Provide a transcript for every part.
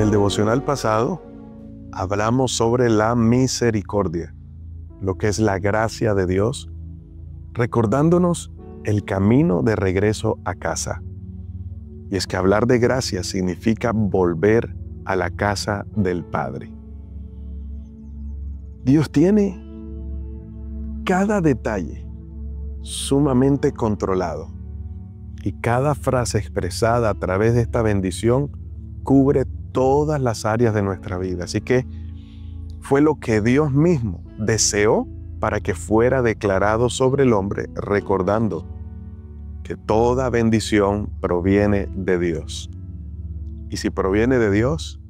el devocional pasado hablamos sobre la misericordia, lo que es la gracia de Dios, recordándonos el camino de regreso a casa. Y es que hablar de gracia significa volver a la casa del Padre. Dios tiene cada detalle sumamente controlado y cada frase expresada a través de esta bendición cubre todas las áreas de nuestra vida. Así que fue lo que Dios mismo deseó para que fuera declarado sobre el hombre, recordando que toda bendición proviene de Dios. Y si proviene de Dios,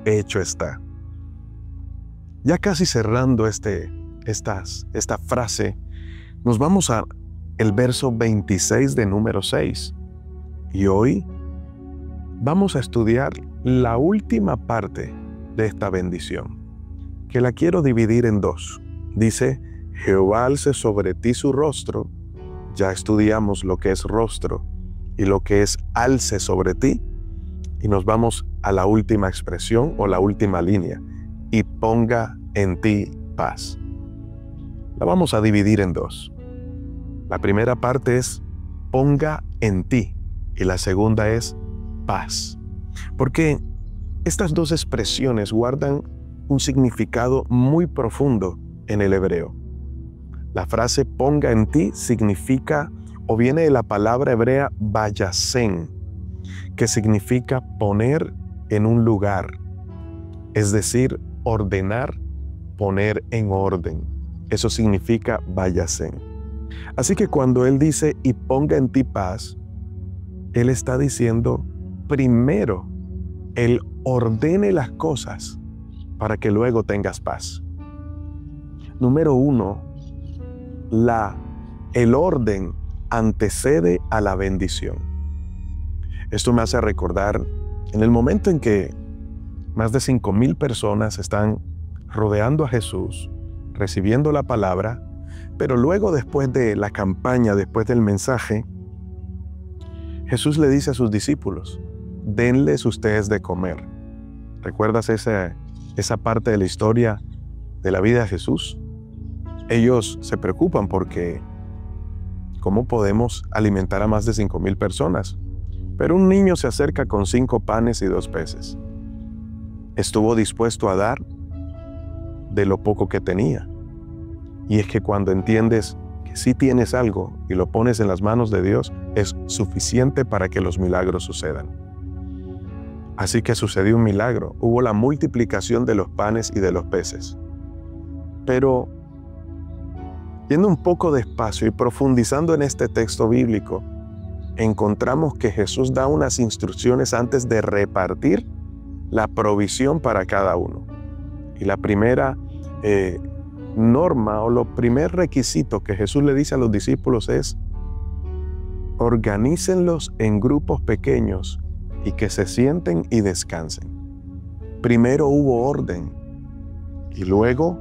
hecho está. Ya casi cerrando esta frase, nos vamos a el verso 26 de número 6. Y hoy vamos a estudiar la última parte de esta bendición, que la quiero dividir en dos. Dice, Jehová alce sobre ti su rostro. Ya estudiamos lo que es rostro y lo que es alce sobre ti. Y nos vamos a la última expresión o la última línea. Y ponga en ti paz. La vamos a dividir en dos. La primera parte es ponga en ti y la segunda es paz. Porque estas dos expresiones guardan un significado muy profundo en el hebreo. La frase ponga en ti significa o viene de la palabra hebrea vayasen, que significa poner en un lugar, es decir, ordenar, poner en orden. Eso significa vayasen. Así que cuando Él dice y ponga en ti paz, Él está diciendo primero, Él ordene las cosas para que luego tengas paz. Número 1, el orden antecede a la bendición. Esto me hace recordar en el momento en que más de 5,000 personas están rodeando a Jesús, recibiendo la palabra, pero luego después de la campaña, después del mensaje, Jesús le dice a sus discípulos, denles ustedes de comer. ¿Recuerdas esa parte de la historia de la vida de Jesús? Ellos se preocupan porque ¿cómo podemos alimentar a más de 5,000 personas? Pero un niño se acerca con 5 panes y 2 peces. Estuvo dispuesto a dar de lo poco que tenía. Y es que cuando entiendes que sí tienes algo y lo pones en las manos de Dios, es suficiente para que los milagros sucedan. Así que sucedió un milagro. Hubo la multiplicación de los panes y de los peces. Pero yendo un poco despacio y profundizando en este texto bíblico, encontramos que Jesús da unas instrucciones antes de repartir la provisión para cada uno. Y la primera norma o lo primer requisito que Jesús le dice a los discípulos es organícenlos en grupos pequeños y que se sienten y descansen. Primero hubo orden y luego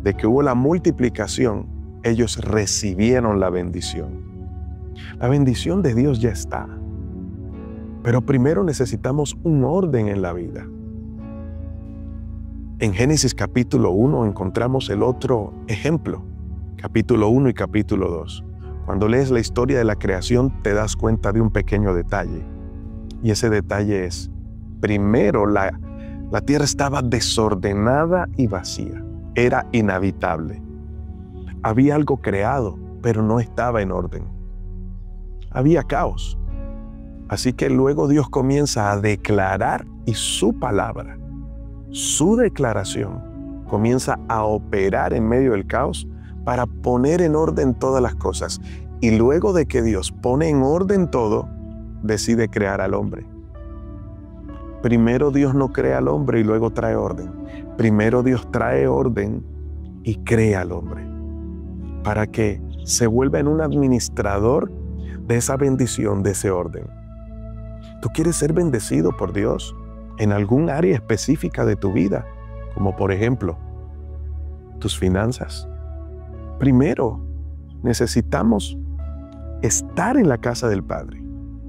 de que hubo la multiplicación, ellos recibieron la bendición. La bendición de Dios ya está, pero primero necesitamos un orden en la vida. En Génesis capítulo 1 encontramos el otro ejemplo, capítulo 1 y capítulo 2. Cuando lees la historia de la creación te das cuenta de un pequeño detalle. Y ese detalle es, primero la tierra estaba desordenada y vacía. Era inhabitable. Había algo creado, pero no estaba en orden. Había caos. Así que luego Dios comienza a declarar y su palabra, su declaración, comienza a operar en medio del caos para poner en orden todas las cosas. Y luego de que Dios pone en orden todo, decide crear al hombre. Primero Dios no crea al hombre y luego trae orden. Primero Dios trae orden y crea al hombre para que se vuelva en un administrador de esa bendición, de ese orden. ¿Tú quieres ser bendecido por Dios en algún área específica de tu vida? Como por ejemplo, tus finanzas. Primero, necesitamos estar en la casa del Padre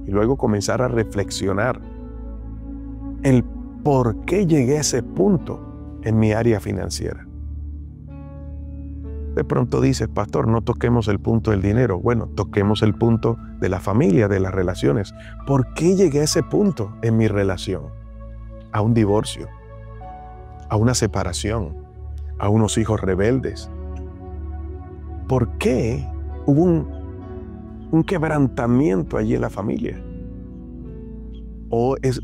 y luego comenzar a reflexionar el ¿por qué llegué a ese punto en mi área financiera? De pronto dices, pastor, no toquemos el punto del dinero. Bueno, toquemos el punto de la familia, de las relaciones. ¿Por qué llegué a ese punto en mi relación? A un divorcio, a una separación, a unos hijos rebeldes. ¿Por qué hubo un quebrantamiento allí en la familia? ¿O es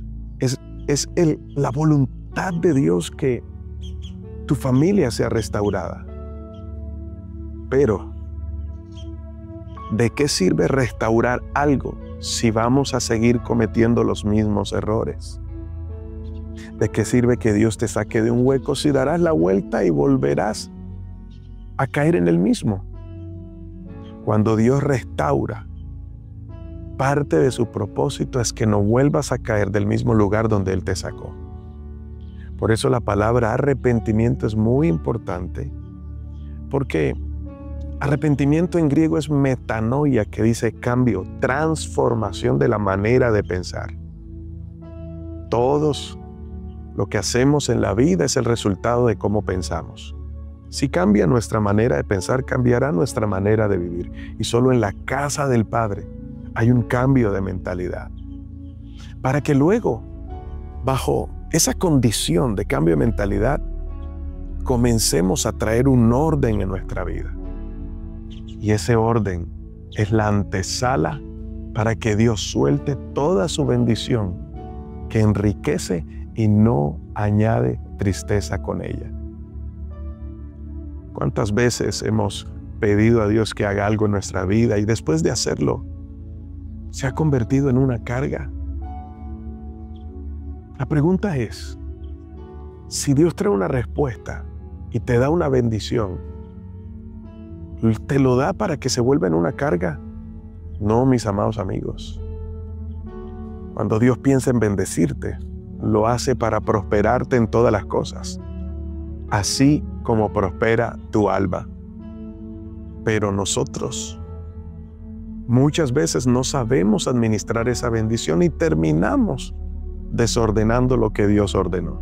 la voluntad de Dios que tu familia sea restaurada? Pero, ¿de qué sirve restaurar algo si vamos a seguir cometiendo los mismos errores? ¿De qué sirve que Dios te saque de un hueco si darás la vuelta y volverás a caer en el mismo? Cuando Dios restaura, parte de su propósito es que no vuelvas a caer del mismo lugar donde Él te sacó. Por eso la palabra arrepentimiento es muy importante, porque arrepentimiento en griego es metanoia, que dice cambio, transformación de la manera de pensar. Todos lo que hacemos en la vida es el resultado de cómo pensamos. Si cambia nuestra manera de pensar, cambiará nuestra manera de vivir. Y solo en la casa del Padre hay un cambio de mentalidad. Para que luego, bajo esa condición de cambio de mentalidad, comencemos a traer un orden en nuestra vida. Y ese orden es la antesala para que Dios suelte toda su bendición, que enriquece y no añade tristeza con ella. ¿Cuántas veces hemos pedido a Dios que haga algo en nuestra vida y después de hacerlo se ha convertido en una carga? La pregunta es, si Dios trae una respuesta y te da una bendición, ¿te lo da para que se vuelva en una carga? No, mis amados amigos. Cuando Dios piensa en bendecirte, lo hace para prosperarte en todas las cosas, así como prospera tu alma. Pero nosotros muchas veces no sabemos administrar esa bendición y terminamos desordenando lo que Dios ordenó.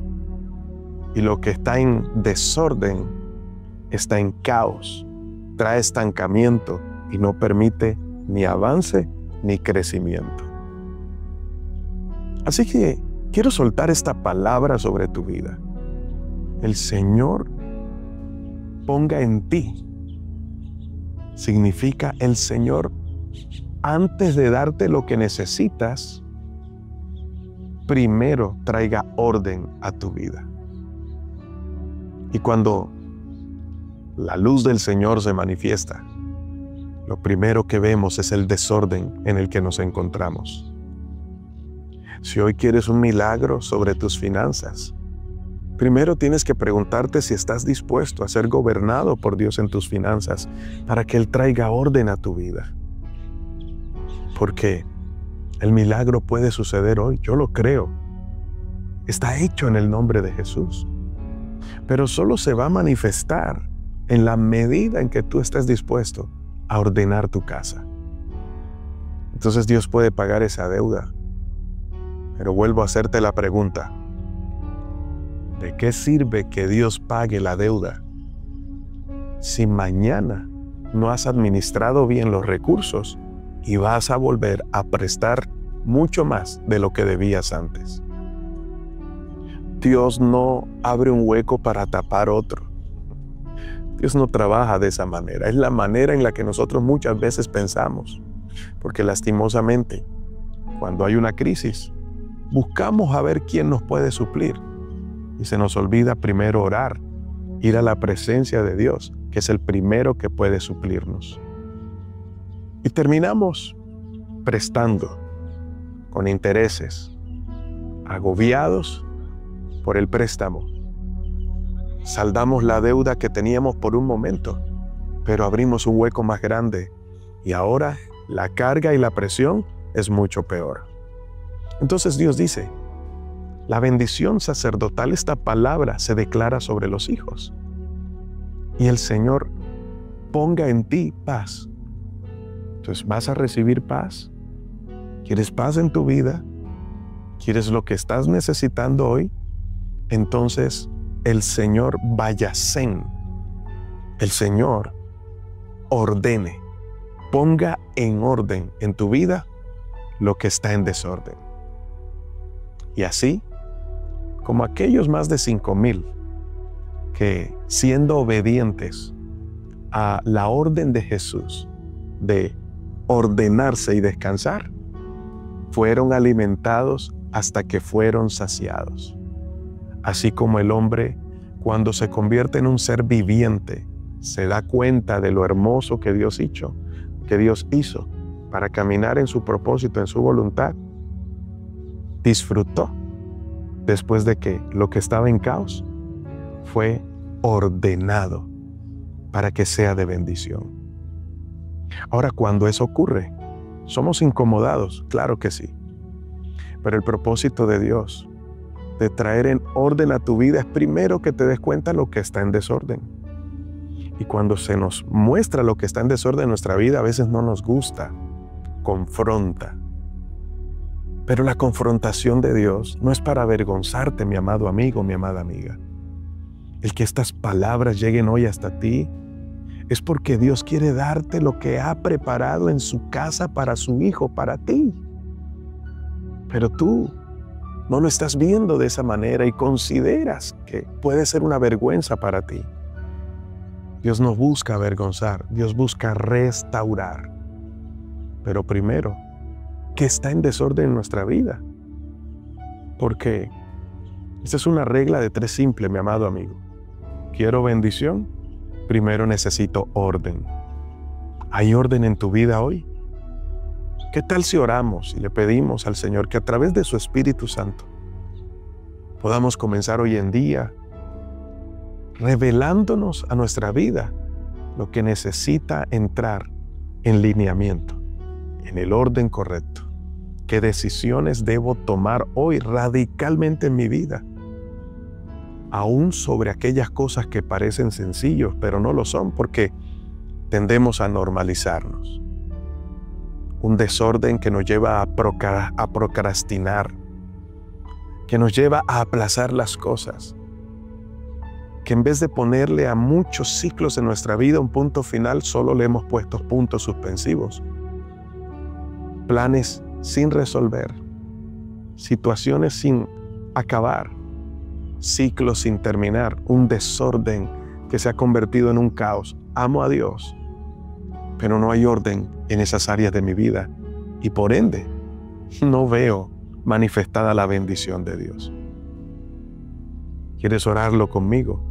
Y lo que está en desorden está en caos, trae estancamiento y no permite ni avance ni crecimiento. Así que quiero soltar esta palabra sobre tu vida. El Señor ponga en ti significa el Señor, antes de darte lo que necesitas, primero traiga orden a tu vida. Y cuando la luz del Señor se manifiesta, lo primero que vemos es el desorden en el que nos encontramos. Si hoy quieres un milagro sobre tus finanzas, primero tienes que preguntarte si estás dispuesto a ser gobernado por Dios en tus finanzas para que Él traiga orden a tu vida. Porque el milagro puede suceder hoy, yo lo creo. Está hecho en el nombre de Jesús. Pero solo se va a manifestar en la medida en que tú estés dispuesto a ordenar tu casa. Entonces Dios puede pagar esa deuda. Pero vuelvo a hacerte la pregunta: ¿de qué sirve que Dios pague la deuda si mañana no has administrado bien los recursos y vas a volver a prestar mucho más de lo que debías antes? Dios no abre un hueco para tapar otro. Dios no trabaja de esa manera. Es la manera en la que nosotros muchas veces pensamos. Porque lastimosamente, cuando hay una crisis, buscamos a ver quién nos puede suplir. Y se nos olvida primero orar, ir a la presencia de Dios, que es el primero que puede suplirnos. Y terminamos prestando con intereses, agobiados por el préstamo. Saldamos la deuda que teníamos por un momento, pero abrimos un hueco más grande y ahora la carga y la presión es mucho peor. Entonces Dios dice, la bendición sacerdotal, esta palabra se declara sobre los hijos. Y el Señor ponga en ti paz. Entonces, ¿vas a recibir paz? ¿Quieres paz en tu vida? ¿Quieres lo que estás necesitando hoy? entonces el Señor vayacén, el Señor ordene, ponga en orden en tu vida lo que está en desorden. Y así, como aquellos más de 5,000 que, siendo obedientes a la orden de Jesús de ordenarse y descansar, fueron alimentados hasta que fueron saciados. Así como el hombre, cuando se convierte en un ser viviente, se da cuenta de lo hermoso que Dios hizo para caminar en su propósito, en su voluntad, disfrutó después de que lo que estaba en caos fue ordenado para que sea de bendición. Ahora, cuando eso ocurre, ¿somos incomodados? Claro que sí. Pero el propósito de Dios de traer en orden a tu vida es primero que te des cuenta lo que está en desorden. Y cuando se nos muestra lo que está en desorden en nuestra vida, a veces no nos gusta, confronta. Pero la confrontación de Dios no es para avergonzarte, mi amado amigo, mi amada amiga. El que estas palabras lleguen hoy hasta ti es porque Dios quiere darte lo que ha preparado en su casa para su hijo, para ti. Pero tú no lo estás viendo de esa manera y consideras que puede ser una vergüenza para ti. Dios no busca avergonzar, Dios busca restaurar. Pero primero, ¿qué está en desorden en nuestra vida? Porque esta es una regla de 3 simple, mi amado amigo. ¿Quiero bendición? Primero necesito orden. ¿Hay orden en tu vida hoy? ¿Qué tal si oramos y le pedimos al Señor que a través de su Espíritu Santo podamos comenzar hoy en día revelándonos a nuestra vida lo que necesita entrar en lineamiento, en el orden correcto? ¿Qué decisiones debo tomar hoy radicalmente en mi vida? Aún sobre aquellas cosas que parecen sencillos, pero no lo son, porque tendemos a normalizarnos. Un desorden que nos lleva a procrastinar, que nos lleva a aplazar las cosas, que en vez de ponerle a muchos ciclos en nuestra vida un punto final, solo le hemos puesto puntos suspensivos. Planes sin resolver, situaciones sin acabar, ciclos sin terminar, un desorden que se ha convertido en un caos. Amo a Dios, pero no hay orden en esas áreas de mi vida y por ende no veo manifestada la bendición de Dios. ¿Quieres orarlo conmigo?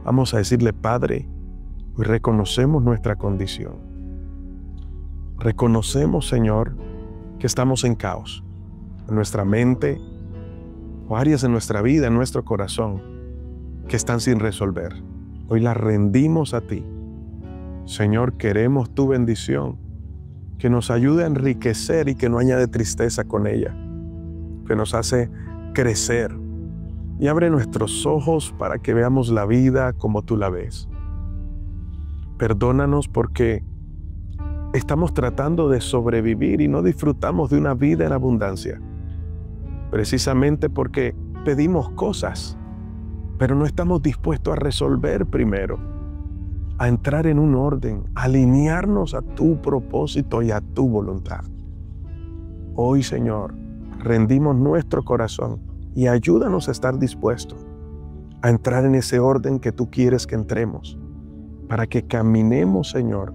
Vamos a decirle: Padre, hoy reconocemos nuestra condición. Reconocemos, Señor, que estamos en caos, en nuestra mente o áreas de nuestra vida, en nuestro corazón, que están sin resolver. Hoy las rendimos a ti. Señor, queremos tu bendición, que nos ayude a enriquecer y que no añade tristeza con ella, que nos hace crecer y abre nuestros ojos para que veamos la vida como tú la ves. Perdónanos porque estamos tratando de sobrevivir y no disfrutamos de una vida en abundancia, precisamente porque pedimos cosas, pero no estamos dispuestos a resolver primero, a entrar en un orden, a alinearnos a tu propósito y a tu voluntad. Hoy, Señor, rendimos nuestro corazón y ayúdanos a estar dispuestos a entrar en ese orden que tú quieres que entremos, para que caminemos, Señor,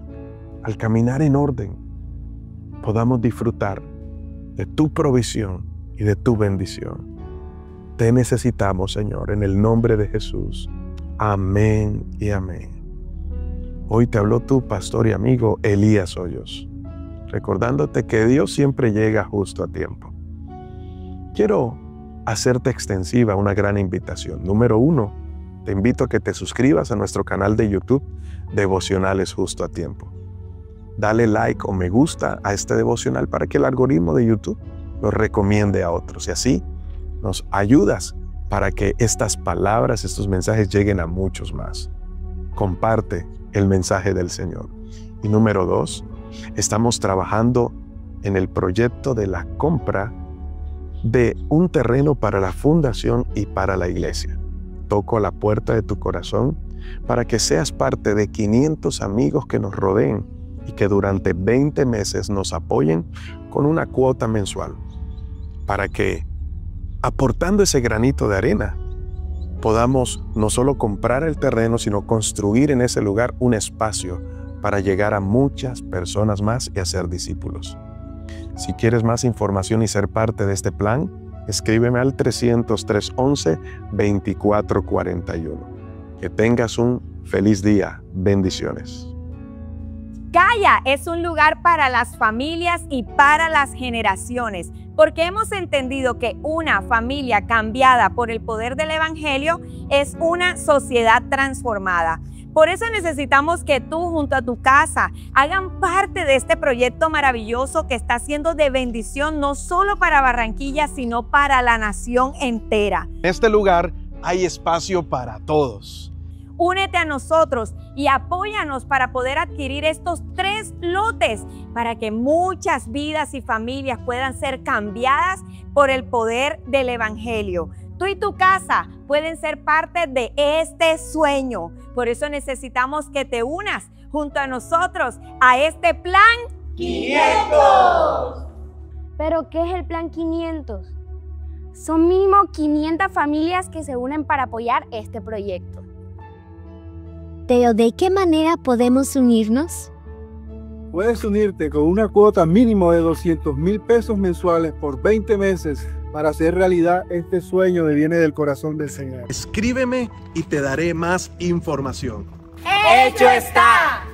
al caminar en orden, podamos disfrutar de tu provisión y de tu bendición. Te necesitamos, Señor, en el nombre de Jesús. Amén y amén. Hoy te habló tu pastor y amigo Elías Hoyos, recordándote que Dios siempre llega justo a tiempo. Quiero hacerte extensiva una gran invitación. Número 1, te invito a que te suscribas a nuestro canal de YouTube, Devocionales Justo a Tiempo. Dale like o me gusta a este devocional para que el algoritmo de YouTube lo recomiende a otros. Y así nos ayudas para que estas palabras, estos mensajes lleguen a muchos más. Comparte el mensaje del Señor. Y número 2, estamos trabajando en el proyecto de la compra de un terreno para la fundación y para la iglesia. toco la puerta de tu corazón para que seas parte de 500 amigos que nos rodeen y que durante 20 meses nos apoyen con una cuota mensual, para que, aportando ese granito de arena, podamos no solo comprar el terreno, sino construir en ese lugar un espacio para llegar a muchas personas más y hacer discípulos. Si quieres más información y ser parte de este plan, escríbeme al 300-311-2441. Que tengas un feliz día. Bendiciones. Gaia es un lugar para las familias y para las generaciones, porque hemos entendido que una familia cambiada por el poder del Evangelio es una sociedad transformada. Por eso necesitamos que tú, junto a tu casa, hagan parte de este proyecto maravilloso que está siendo de bendición no solo para Barranquilla, sino para la nación entera. En este lugar hay espacio para todos. Únete a nosotros y apóyanos para poder adquirir estos 3 lotes para que muchas vidas y familias puedan ser cambiadas por el poder del Evangelio. Tú y tu casa pueden ser parte de este sueño. Por eso necesitamos que te unas junto a nosotros a este plan 500. ¿Pero qué es el plan 500? Son mínimo 500 familias que se unen para apoyar este proyecto. Pero ¿de qué manera podemos unirnos? Puedes unirte con una cuota mínimo de 200,000 pesos mensuales por 20 meses para hacer realidad este sueño que viene del corazón del Señor. Escríbeme y te daré más información. ¡Hecho está!